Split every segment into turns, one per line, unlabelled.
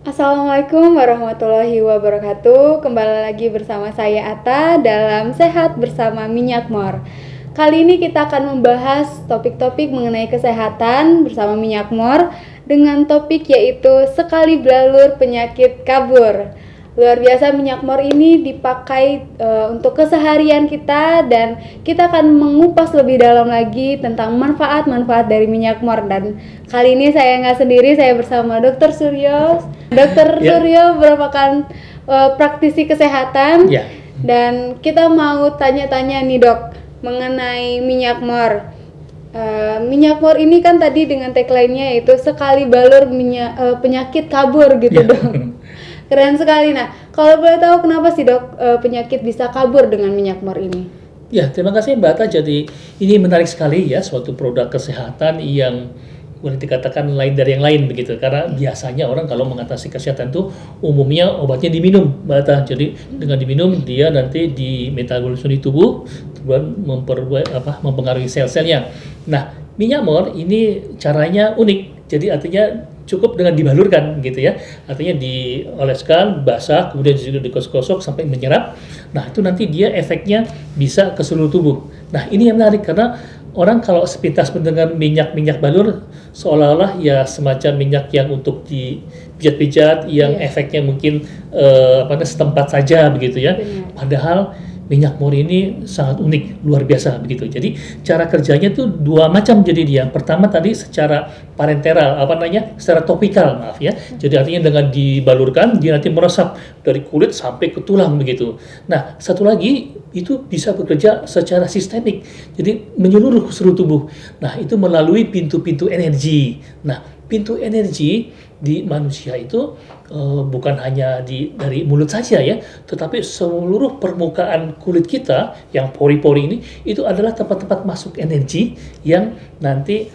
Assalamualaikum warahmatullahi wabarakatuh. Kembali lagi bersama saya Ata dalam Sehat Bersama Minyak Mor. Kali ini kita akan membahas topik-topik mengenai kesehatan bersama Minyak Mor dengan topik yaitu sekali belalur penyakit kabur. Luar biasa, minyak mor ini dipakai untuk keseharian kita, dan kita akan mengupas lebih dalam lagi tentang manfaat-manfaat dari minyak mor. Dan kali ini saya nggak sendiri, saya bersama Dr. Suryo. Dr. Suryo merupakan praktisi kesehatan, dan kita mau tanya-tanya nih dok mengenai minyak mor. Minyak mor ini kan tadi dengan tagline-nya yaitu sekali balur penyakit kabur gitu dok. Keren sekali. Nah, kalau boleh tahu kenapa sih dok penyakit bisa kabur dengan minyak mor ini?
Ya, terima kasih Mbak Ata. Jadi ini menarik sekali ya, suatu produk kesehatan yang boleh dikatakan lain dari yang lain begitu. Karena biasanya orang kalau mengatasi kesehatan itu umumnya obatnya diminum, Mbak Ata. Jadi dengan diminum dia nanti di metabolisme di tubuh mempengaruhi sel-selnya. Nah, minyak mor ini caranya unik. Jadi artinya cukup dengan dibalurkan gitu ya, artinya dioleskan, basah, kemudian juga digosok-gosok sampai menyerap. Nah itu nanti dia efeknya bisa ke seluruh tubuh. Nah ini yang menarik karena orang kalau sepintas mendengar minyak balur seolah-olah ya semacam minyak yang untuk dipijat-pijat, yang efeknya mungkin setempat saja begitu ya.
Benar.
Padahal minyak mor ini sangat unik, luar biasa begitu. Jadi cara kerjanya tuh dua macam. Jadi dia pertama tadi secara parenteral, secara topikal, maaf ya. Jadi artinya dengan dibalurkan dia nanti meresap dari kulit sampai ke tulang begitu. Nah satu lagi itu bisa bekerja secara sistemik, jadi menyeluruh ke seluruh tubuh. Nah itu melalui pintu-pintu energi. Nah pintu energi di manusia itu bukan hanya dari mulut saja ya, tetapi seluruh permukaan kulit kita yang pori-pori ini itu adalah tempat-tempat masuk energi yang nanti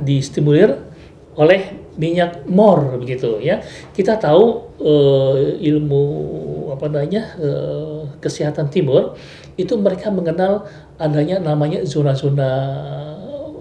distimulir oleh minyak mor begitu ya. Kita tahu ilmu kesehatan timur itu mereka mengenal adanya namanya zona-zona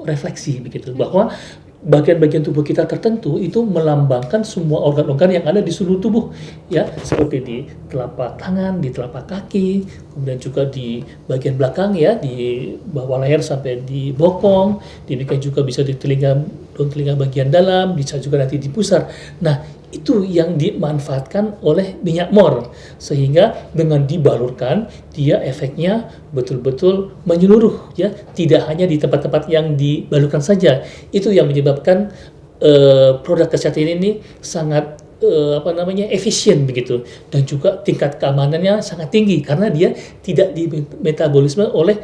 refleksi begitu, bahwa bagian-bagian tubuh kita tertentu itu melambangkan semua organ-organ yang ada di seluruh tubuh ya, seperti di telapak tangan, di telapak kaki, kemudian juga di bagian belakang ya, di bawah leher sampai di bokong, demikian juga bisa di telinga bagian dalam, bisa juga nanti di pusar. Nah itu yang dimanfaatkan oleh minyak mor, sehingga dengan dibalurkan dia efeknya betul-betul menyeluruh ya, tidak hanya di tempat-tempat yang dibalurkan saja. Itu yang menyebabkan produk kesehatan ini sangat efisien begitu, dan juga tingkat keamanannya sangat tinggi karena dia tidak dimetabolisme oleh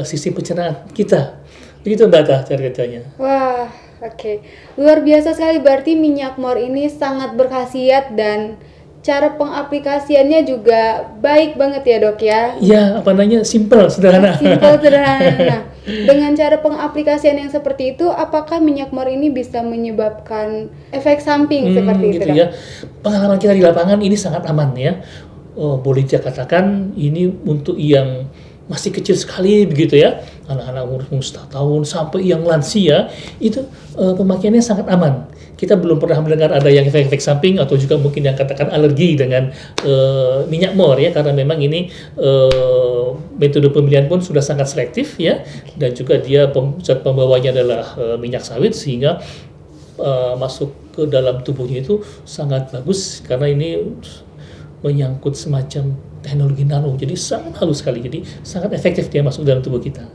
sistem pencernaan kita. Begitu Mbak Tah cara kerjanya.
Wah, oke. Luar biasa sekali, berarti minyak mor ini sangat berkhasiat dan cara pengaplikasiannya juga baik banget ya dok ya?
Ya, simple, sederhana.
Simple, sederhana. Nah, dengan cara pengaplikasian yang seperti itu, apakah minyak mor ini bisa menyebabkan efek samping seperti itu
gitu
dok?
Ya. Pengalaman kita di lapangan ini sangat aman ya. Boleh saya katakan ini untuk yang masih kecil sekali begitu ya, anak-anak umur 1 tahun sampai yang lansia itu pemakaiannya sangat aman. Kita belum pernah mendengar ada yang efek samping atau juga mungkin yang katakan alergi dengan minyak mor ya, karena memang ini metode pemilihan pun sudah sangat selektif ya, dan juga dia zat pembawanya adalah minyak sawit, sehingga masuk ke dalam tubuhnya itu sangat bagus karena ini menyangkut semacam teknologi nano, jadi sangat halus sekali, jadi sangat efektif dia masuk dalam tubuh kita.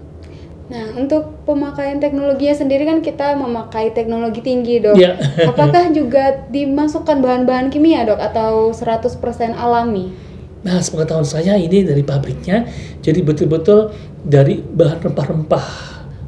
Nah, untuk pemakaian teknologinya sendiri kan kita memakai teknologi tinggi dok.
Ya.
Apakah juga dimasukkan bahan-bahan kimia dok atau 100% alami?
Nah, sepengetahuan saya ini dari pabriknya, jadi betul-betul dari bahan rempah-rempah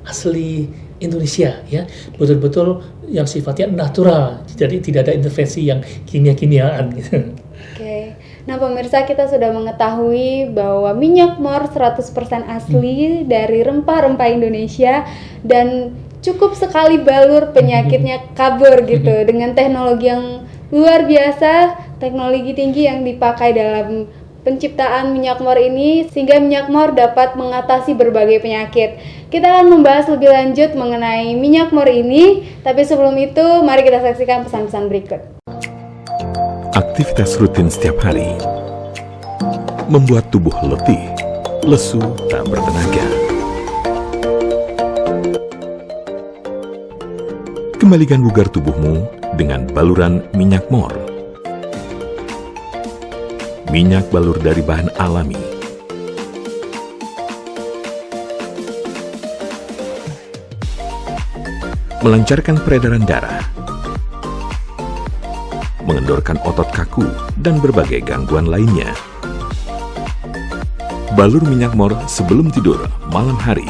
asli Indonesia ya, betul-betul yang sifatnya natural, jadi tidak ada intervensi yang kimia-kimiaan gitu.
Oke. Nah, pemirsa, kita sudah mengetahui bahwa minyak mor 100% asli dari rempah-rempah Indonesia dan cukup sekali balur penyakitnya kabur gitu dengan teknologi yang luar biasa, teknologi tinggi yang dipakai dalam penciptaan minyak mor ini sehingga minyak mor dapat mengatasi berbagai penyakit. Kita akan membahas lebih lanjut mengenai minyak mor ini, tapi sebelum itu mari kita saksikan pesan-pesan berikut.
Aktivitas rutin setiap hari membuat tubuh letih, lesu, tak bertenaga. Kembalikan bugar tubuhmu dengan baluran minyak mor. Minyak balur dari bahan alami. Melancarkan peredaran darah, mengendorkan otot kaku, dan berbagai gangguan lainnya. Balur minyak mor sebelum tidur malam hari.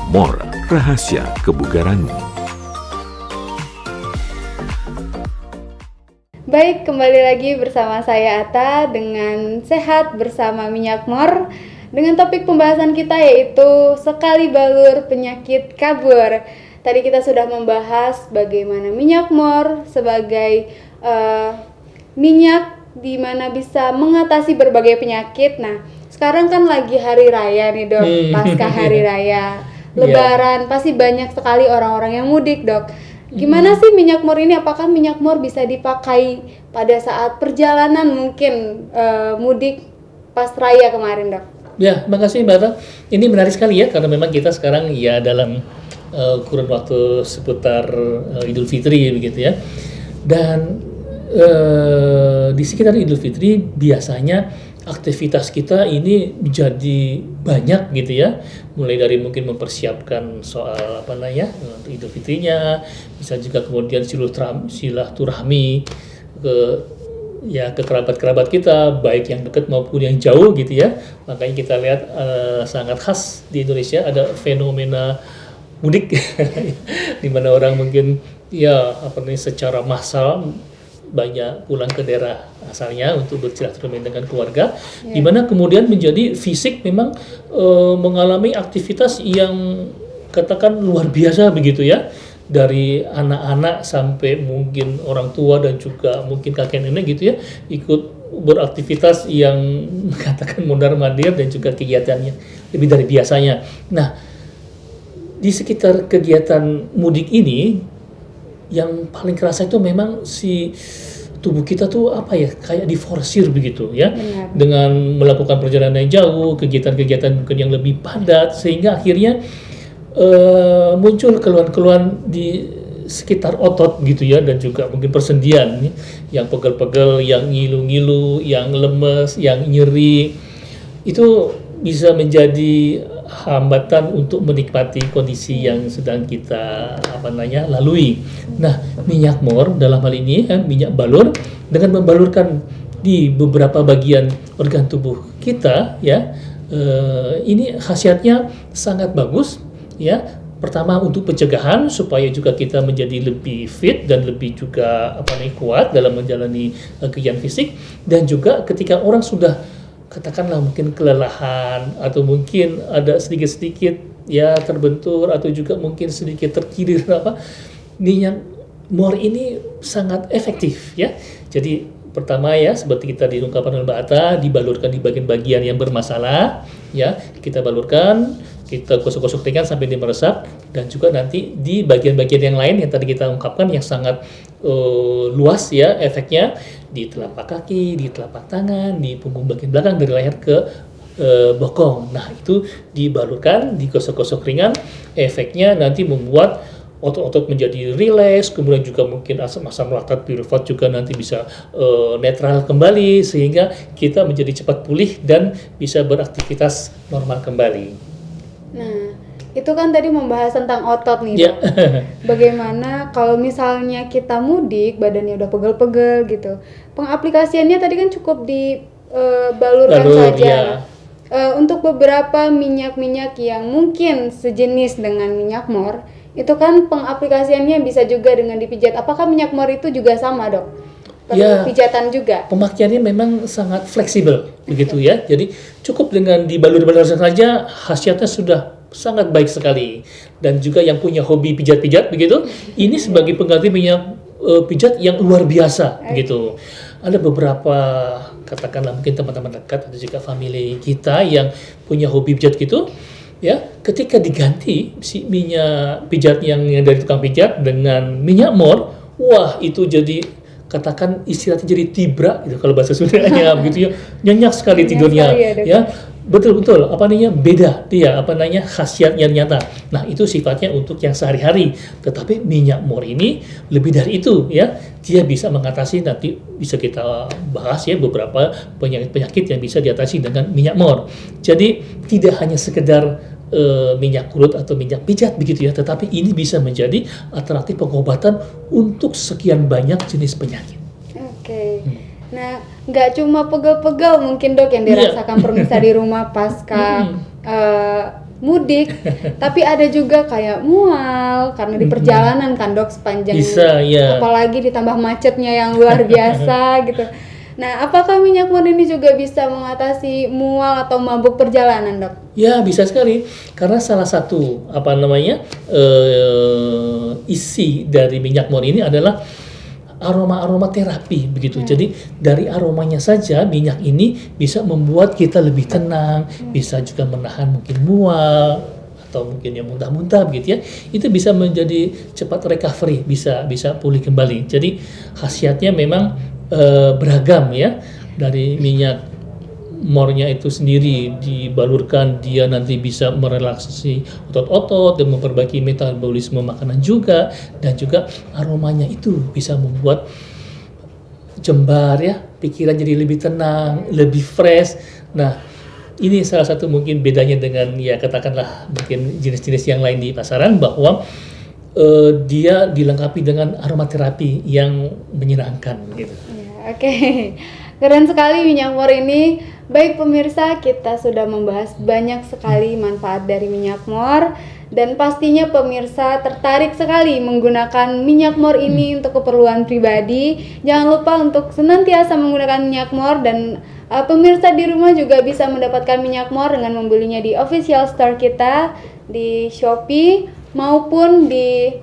Mor, rahasia kebugaranmu.
Baik, kembali lagi bersama saya Ata dengan Sehat Bersama Minyak Mor. Dengan topik pembahasan kita yaitu sekali balur penyakit kabur. Tadi kita sudah membahas bagaimana minyak mor sebagai minyak di mana bisa mengatasi berbagai penyakit. Nah, sekarang kan lagi hari raya nih dok, pasca hari raya, Lebaran, pasti banyak sekali orang-orang yang mudik dok. Gimana sih minyak mor ini? Apakah minyak mor bisa dipakai pada saat perjalanan mungkin mudik pas raya kemarin dok?
Ya, makasih Mbak Ata. Ini menarik sekali ya, karena memang kita sekarang ya dalam kurun waktu seputar Idul Fitri begitu ya. Dan di sekitar Idul Fitri biasanya aktivitas kita ini menjadi banyak gitu ya, mulai dari mungkin mempersiapkan soal apa namanya untuk Idul Fitrinya, bisa juga kemudian silaturahmi ke kerabat-kerabat kita, baik yang dekat maupun yang jauh gitu ya. Makanya kita lihat sangat khas di Indonesia ada fenomena mudik di mana orang mungkin secara massal banyak pulang ke daerah asalnya untuk bersilaturahmi dengan keluarga, di mana kemudian menjadi fisik memang mengalami aktivitas yang katakan luar biasa begitu ya, dari anak-anak sampai mungkin orang tua dan juga mungkin kakek nenek gitu ya, ikut beraktivitas yang katakan mondar-mandir dan juga kegiatannya lebih dari biasanya. Nah, di sekitar kegiatan mudik ini yang paling kerasa itu memang si tubuh kita tuh kayak diforsir begitu ya. Benar. Dengan melakukan perjalanan yang jauh, kegiatan-kegiatan mungkin yang lebih padat, sehingga akhirnya muncul keluhan-keluhan di sekitar otot gitu ya, dan juga mungkin persendian yang pegel-pegel, yang ngilu-ngilu, yang lemes, yang nyeri. Itu bisa menjadi hambatan untuk menikmati kondisi yang sedang kita lalui. Nah, minyak mor dalam hal ini minyak balur, dengan membalurkan di beberapa bagian organ tubuh kita ya, ini khasiatnya sangat bagus ya. Pertama untuk pencegahan supaya juga kita menjadi lebih fit dan lebih juga kuat dalam menjalani kegiatan fisik, dan juga ketika orang sudah katakanlah mungkin kelelahan atau mungkin ada sedikit-sedikit ya terbentur atau juga mungkin sedikit terkilir minyak mor ini sangat efektif ya. Jadi pertama ya, seperti kita diungkapkan oleh Mbak Ata, dibalurkan di bagian-bagian yang bermasalah ya, kita balurkan, kita gosok-gosok ringan sampai dia meresap, dan juga nanti di bagian-bagian yang lain yang tadi kita ungkapkan yang sangat luas ya efeknya, di telapak kaki, di telapak tangan, di punggung bagian belakang dari leher ke bokong. Nah, itu dibalurkan, digosok-gosok ringan, efeknya nanti membuat otot-otot menjadi rileks, kemudian juga mungkin asam laktat pirufat juga nanti bisa netral kembali, sehingga kita menjadi cepat pulih dan bisa beraktivitas normal kembali.
Nah, itu kan tadi membahas tentang otot nih, Dok. Bagaimana kalau misalnya kita mudik, badannya udah pegel-pegel gitu. Pengaplikasiannya tadi kan cukup dibalurkan saja. Untuk beberapa minyak-minyak yang mungkin sejenis dengan minyak mor, itu kan pengaplikasiannya bisa juga dengan dipijat. Apakah minyak mor itu juga sama, Dok? Perlu pijatan juga?
Pemakaiannya memang sangat fleksibel begitu ya. Jadi cukup dengan dibalur-balur saja, khasiatnya sudah sangat baik sekali. Dan juga yang punya hobi pijat-pijat begitu, ini sebagai pengganti minyak pijat yang luar biasa begitu. Ada beberapa katakanlah mungkin teman-teman dekat atau juga family kita yang punya hobi pijat gitu ya, ketika diganti si minyak pijat yang dari tukang pijat dengan minyak mor, wah itu jadi katakan istirahatnya jadi tibra gitu kalau bahasa Sundanya begitu ya, nyenyak sekali
Nyenyak
tidurnya
sekali ya, Dok.
ya. Betul-betul apa namanya beda dia apa namanya khasiatnya nyata. Nah, itu sifatnya untuk yang sehari-hari. Tetapi minyak mor ini lebih dari itu ya. Dia bisa mengatasi, nanti bisa kita bahas ya, beberapa penyakit-penyakit yang bisa diatasi dengan minyak mor. Jadi tidak hanya sekedar minyak kulit atau minyak pijat begitu ya, tetapi ini bisa menjadi alternatif pengobatan untuk sekian banyak jenis penyakit.
Oke. Nah, nggak cuma pegel-pegel mungkin Dok yang dirasakan pemirsa di rumah pasca mudik, tapi ada juga kayak mual karena di perjalanan kan Dok sepanjang
Bisa, ya.
apalagi ditambah macetnya yang luar biasa gitu. Nah, apakah minyak mor ini juga bisa mengatasi mual atau mabuk perjalanan, Dok?
Ya, bisa sekali. Karena salah satu apa namanya isi dari minyak mor ini adalah aroma terapi begitu. Jadi dari aromanya saja minyak ini bisa membuat kita lebih tenang, bisa juga menahan mungkin mual atau mungkin yang muntah-muntah begitu ya. Itu bisa menjadi cepat recovery, bisa pulih kembali. Jadi khasiatnya memang beragam ya. Dari minyak mornya itu sendiri dibalurkan, dia nanti bisa merelaksasi otot-otot dan memperbaiki metabolisme makanan juga, dan juga aromanya itu bisa membuat jembar ya, pikiran jadi lebih tenang, lebih fresh. Nah, ini salah satu mungkin bedanya dengan ya katakanlah mungkin jenis-jenis yang lain di pasaran, bahwa dia dilengkapi dengan aromaterapi yang menyenangkan gitu.
Ya, oke. Keren sekali minyak mor ini. Baik pemirsa, kita sudah membahas banyak sekali manfaat dari minyak mor, dan pastinya pemirsa tertarik sekali menggunakan minyak mor ini untuk keperluan pribadi. Jangan lupa untuk senantiasa menggunakan minyak mor, dan pemirsa di rumah juga bisa mendapatkan minyak mor dengan membelinya di official store kita di Shopee maupun di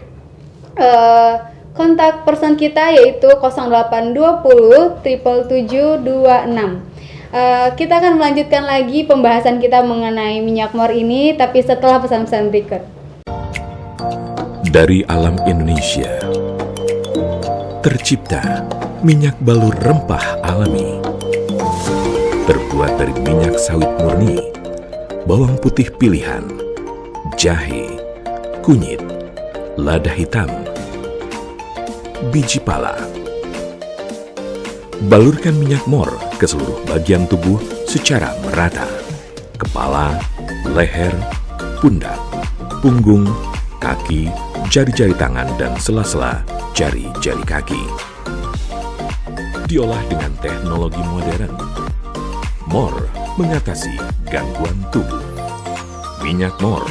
kontak person kita yaitu 0820 77726. Kita akan melanjutkan lagi pembahasan kita mengenai minyak mor ini, tapi setelah pesan-pesan berikut.
Dari alam Indonesia, tercipta minyak balur rempah alami. Terbuat dari minyak sawit murni, bawang putih pilihan, jahe, kunyit, lada hitam, biji pala. Balurkan minyak mor ke seluruh bagian tubuh secara merata. Kepala, leher, pundak, punggung, kaki, jari-jari tangan, dan sela-sela jari-jari kaki. Diolah dengan teknologi modern. Mor mengatasi gangguan tubuh. Minyak mor,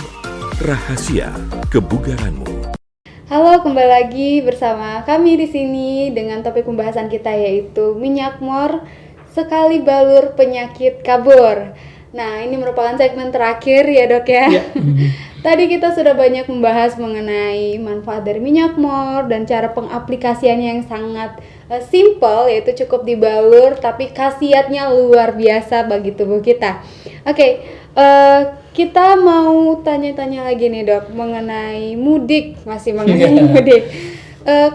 rahasia kebugaranmu.
Halo, kembali lagi bersama kami di sini dengan topik pembahasan kita yaitu minyak mor sekali balur penyakit kabur. Nah, ini merupakan segmen terakhir ya Dok ya. Tadi kita sudah banyak membahas mengenai manfaat dari minyak mor dan cara pengaplikasiannya yang sangat simple, yaitu cukup dibalur tapi khasiatnya luar biasa bagi tubuh kita. Oke, kita mau tanya-tanya lagi nih Dok mengenai mudik, masih mengenai mudik.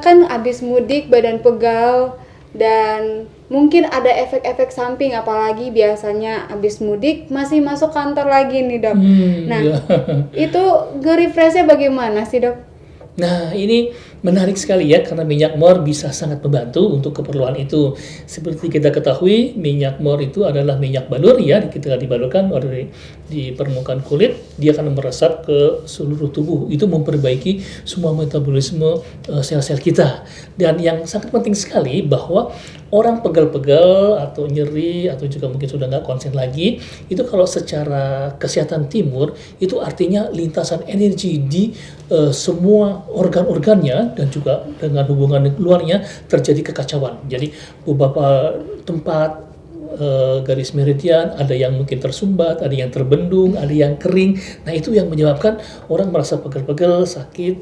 Kan abis mudik badan pegal dan mungkin ada efek-efek samping, apalagi biasanya abis mudik masih masuk kantor lagi nih Dok. Nah, itu nge-refresh-nya bagaimana sih Dok?
Nah, ini menarik sekali ya, karena minyak mor bisa sangat membantu untuk keperluan itu. Seperti kita ketahui, minyak mor itu adalah minyak balur ya, ketika dibalurkan di permukaan kulit, dia akan meresap ke seluruh tubuh. Itu memperbaiki semua metabolisme sel-sel kita. Dan yang sangat penting sekali bahwa orang pegal-pegal atau nyeri atau juga mungkin sudah nggak konsen lagi, itu kalau secara kesehatan timur, itu artinya lintasan energi di semua organ-organnya dan juga dengan hubungan luarnya terjadi kekacauan. Jadi beberapa tempat garis meridian ada yang mungkin tersumbat, ada yang terbendung, ada yang kering. Nah, itu yang menyebabkan orang merasa pegel-pegel, sakit,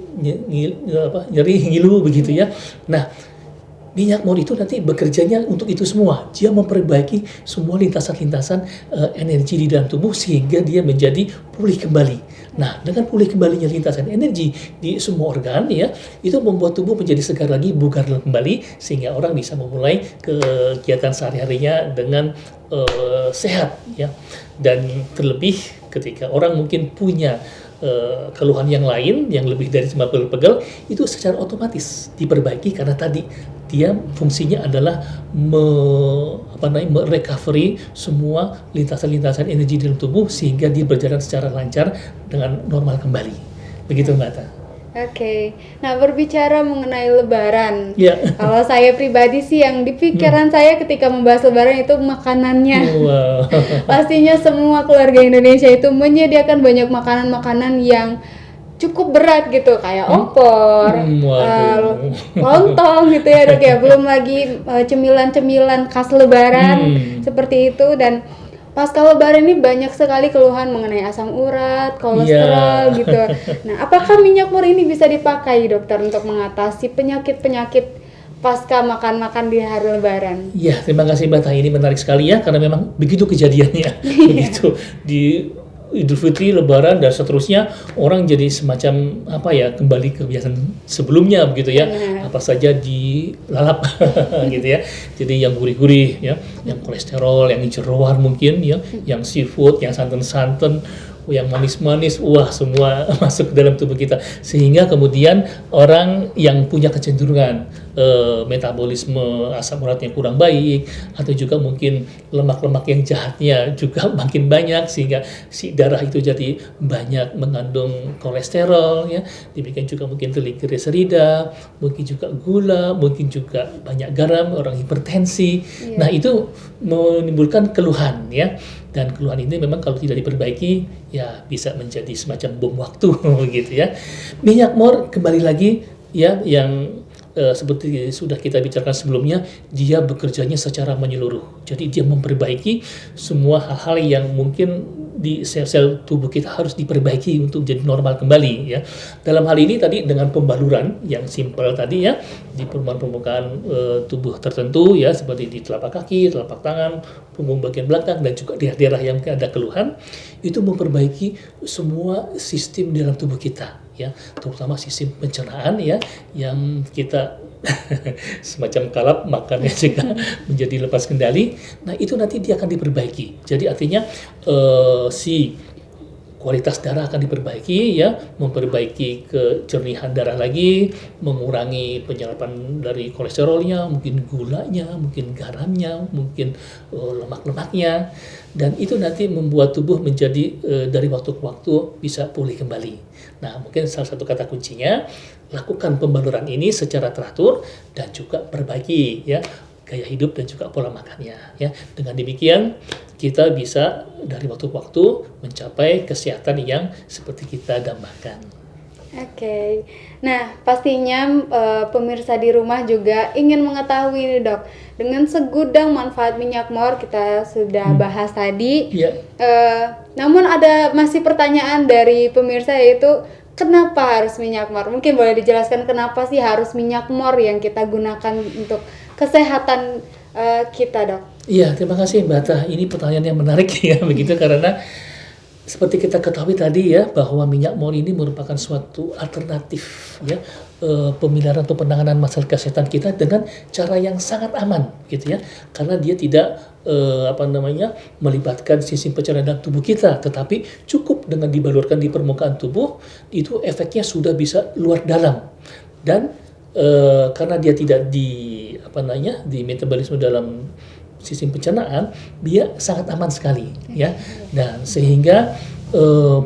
nyeri, ngilu begitu ya. Nah, minyak mor itu nanti bekerjanya untuk itu semua. Dia memperbaiki semua lintasan-lintasan energi di dalam tubuh sehingga dia menjadi pulih kembali. Nah, dengan pulih kembalinya lintasan energi di semua organ ya, itu membuat tubuh menjadi segar lagi, bugar kembali sehingga orang bisa memulai kegiatan sehari-harinya dengan sehat ya. Dan terlebih ketika orang mungkin punya keluhan yang lain yang lebih dari cuma pegel-pegel, itu secara otomatis diperbaiki karena tadi dia fungsinya adalah merecovery semua lintasan-lintasan energi dalam tubuh sehingga dia berjalan secara lancar dengan normal kembali. Begitu Mbak Ata.
Oke, nah berbicara mengenai Lebaran,
Ya.
kalau saya pribadi sih yang di pikiran saya ketika membahas Lebaran itu makanannya.
Wow.
Pastinya semua keluarga Indonesia itu menyediakan banyak makanan-makanan yang cukup berat gitu, kayak opor,
Waduh.
lontong gitu ya Dok ya, belum lagi cemilan-cemilan khas Lebaran seperti itu. Dan pasca Lebaran ini banyak sekali keluhan mengenai asam urat, kolesterol gitu. Nah, apakah minyak mor ini bisa dipakai dokter untuk mengatasi penyakit-penyakit pasca makan-makan di hari Lebaran?
Ya, terima kasih Mbak Tah. Ini menarik sekali ya, karena memang begitu kejadiannya. Begitu di Idul Fitri, Lebaran dan seterusnya, orang jadi semacam kembali ke kebiasaan sebelumnya begitu ya. Apa saja dilalap gitu ya. Jadi yang gurih-gurih ya, yang kolesterol, yang jeroan mungkin ya, yang seafood, yang santan-santan, yang manis-manis, wah semua masuk ke dalam tubuh kita sehingga kemudian orang yang punya kecenderungan metabolisme asam uratnya kurang baik atau juga mungkin lemak-lemak yang jahatnya juga makin banyak sehingga si darah itu jadi banyak mengandung kolesterol ya, demikian juga mungkin trigliserida, mungkin juga gula, mungkin juga banyak garam, orang hipertensi. Nah, itu menimbulkan keluhan ya. Dan keluhan ini memang kalau tidak diperbaiki ya bisa menjadi semacam bom waktu gitu ya. Minyak mor kembali lagi ya, yang seperti sudah kita bicarakan sebelumnya, dia bekerjanya secara menyeluruh. Jadi dia memperbaiki semua hal-hal yang mungkin di sel-sel tubuh kita harus diperbaiki untuk jadi normal kembali ya. Dalam hal ini tadi dengan pembaluran yang simpel tadi ya, di permukaan tubuh tertentu ya, seperti di telapak kaki, telapak tangan, punggung bagian belakang dan juga daerah-daerah yang ada keluhan, itu memperbaiki semua sistem dalam tubuh kita ya, terutama sistem pencernaan ya, yang kita semacam kalap makannya juga menjadi lepas kendali. Nah, itu nanti dia akan diperbaiki. Jadi artinya si kualitas darah akan diperbaiki ya, memperbaiki kejernihan darah lagi, mengurangi penyerapan dari kolesterolnya, mungkin gulanya, mungkin garamnya, mungkin lemak-lemaknya, dan itu nanti membuat tubuh menjadi dari waktu ke waktu bisa pulih kembali. Nah, mungkin salah satu kata kuncinya, lakukan pembaluran ini secara teratur dan juga perbaiki ya gaya hidup dan juga pola makannya ya. Dengan demikian kita bisa dari waktu ke waktu mencapai kesehatan yang seperti kita dambakan.
Oke. Nah, pastinya pemirsa di rumah juga ingin mengetahui nih Dok, dengan segudang manfaat minyak mor kita sudah bahas tadi. Namun ada masih pertanyaan dari pemirsa, yaitu kenapa harus minyak mor? Mungkin boleh dijelaskan kenapa sih harus minyak mor yang kita gunakan untuk kesehatan kita, Dok?
Iya, terima kasih Mbak Tah. Ini pertanyaan yang menarik ya, begitu karena seperti kita ketahui tadi ya, bahwa minyak mor ini merupakan suatu alternatif ya, pemeliharaan atau penanganan masalah kesehatan kita dengan cara yang sangat aman gitu ya, karena dia tidak melibatkan sistem pencernaan dalam tubuh kita, tetapi cukup dengan dibalurkan di permukaan tubuh, itu efeknya sudah bisa luar dalam. Dan karena dia tidak di metabolisme dalam sistem pencernaan, dia sangat aman sekali ya. Dan sehingga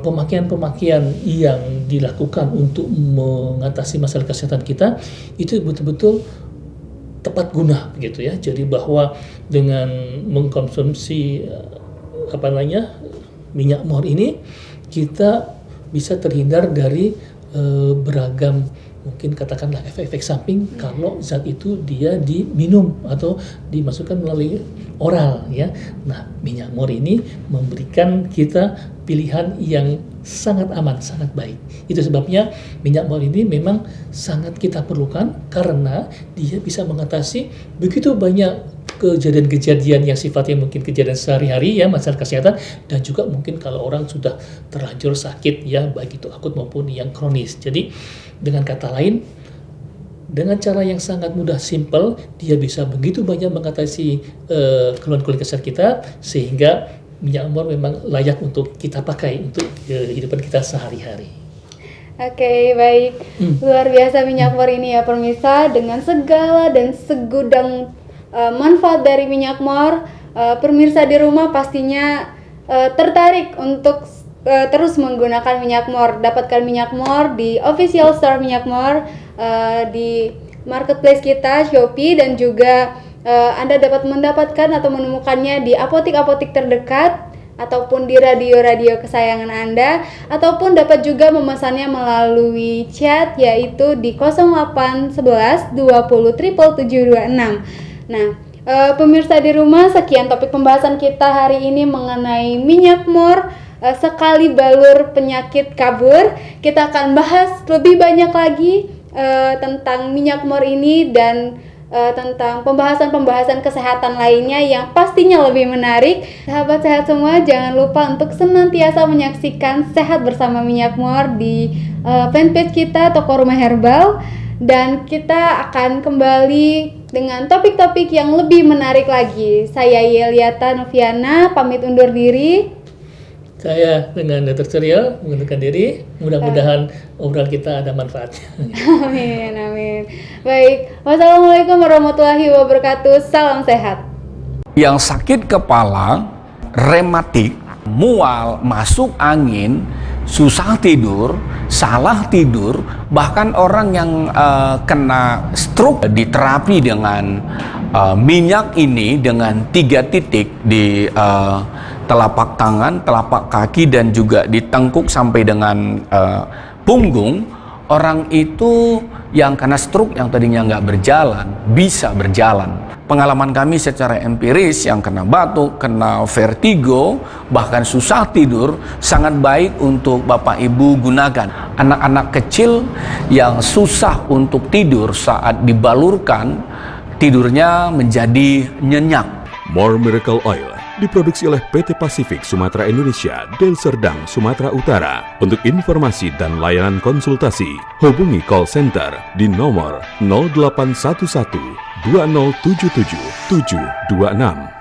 pemakaian yang dilakukan untuk mengatasi masalah kesehatan kita itu betul-betul tepat guna begitu ya. Jadi bahwa dengan mengkonsumsi minyak mor ini, kita bisa terhindar dari beragam mungkin katakanlah efek-efek samping kalau zat itu dia diminum atau dimasukkan melalui oral ya. Nah, minyak mor ini memberikan kita pilihan yang sangat aman, sangat baik. Itu sebabnya minyak mawar ini memang sangat kita perlukan karena dia bisa mengatasi begitu banyak kejadian-kejadian yang sifatnya mungkin kejadian sehari-hari ya, masalah kesehatan, dan juga mungkin kalau orang sudah terlanjur sakit ya, baik itu akut maupun yang kronis. Jadi dengan kata lain, dengan cara yang sangat mudah, simple, dia bisa begitu banyak mengatasi keluhan-keluhan kesehatan kita, sehingga minyak mawar memang layak untuk kita pakai untuk kehidupan kita sehari-hari.
Oke, baik. Luar biasa minyak mawar ini ya pemirsa, dengan segala dan segudang manfaat dari minyak mawar, pemirsa di rumah pastinya tertarik untuk terus menggunakan minyak mawar. Dapatkan minyak mawar di official store minyak mawar, di marketplace kita Shopee, dan juga Anda dapat mendapatkan atau menemukannya di apotik-apotik terdekat ataupun di radio-radio kesayangan Anda, ataupun dapat juga memesannya melalui chat yaitu di 0811 20 77726. Nah, pemirsa di rumah, sekian topik pembahasan kita hari ini mengenai minyak mawar, sekali balur penyakit kabur. Kita akan bahas lebih banyak lagi tentang minyak mawar ini dan tentang pembahasan-pembahasan kesehatan lainnya yang pastinya lebih menarik. Sahabat sehat semua, jangan lupa untuk senantiasa menyaksikan Sehat Bersama Minyak Mawar di fanpage kita Toko Rumah Herbal, dan kita akan kembali dengan topik-topik yang lebih menarik lagi. Saya Yeliata Noviana pamit undur diri.
Saya dengan Dr. Suryo mengundurkan diri. Mudah-mudahan obrolan kita ada manfaatnya.
Amin, amin. Baik, wassalamualaikum warahmatullahi wabarakatuh. Salam sehat.
Yang sakit kepala, rematik, mual, masuk angin, susah tidur, salah tidur, bahkan orang yang kena stroke diterapi dengan minyak ini dengan 3 titik di telapak tangan, telapak kaki, dan juga di tengkuk sampai dengan punggung. Orang itu yang kena stroke yang tadinya nggak berjalan bisa berjalan. Pengalaman kami secara empiris, yang kena batuk, kena vertigo, bahkan susah tidur, sangat baik untuk Bapak Ibu gunakan. Anak-anak kecil yang susah untuk tidur saat dibalurkan, tidurnya menjadi nyenyak.
More Miracle Oil diproduksi oleh PT Pasifik Sumatera Indonesia, Deli Serdang, Sumatera Utara. Untuk informasi dan layanan konsultasi, hubungi call center di nomor 0811 2077 726.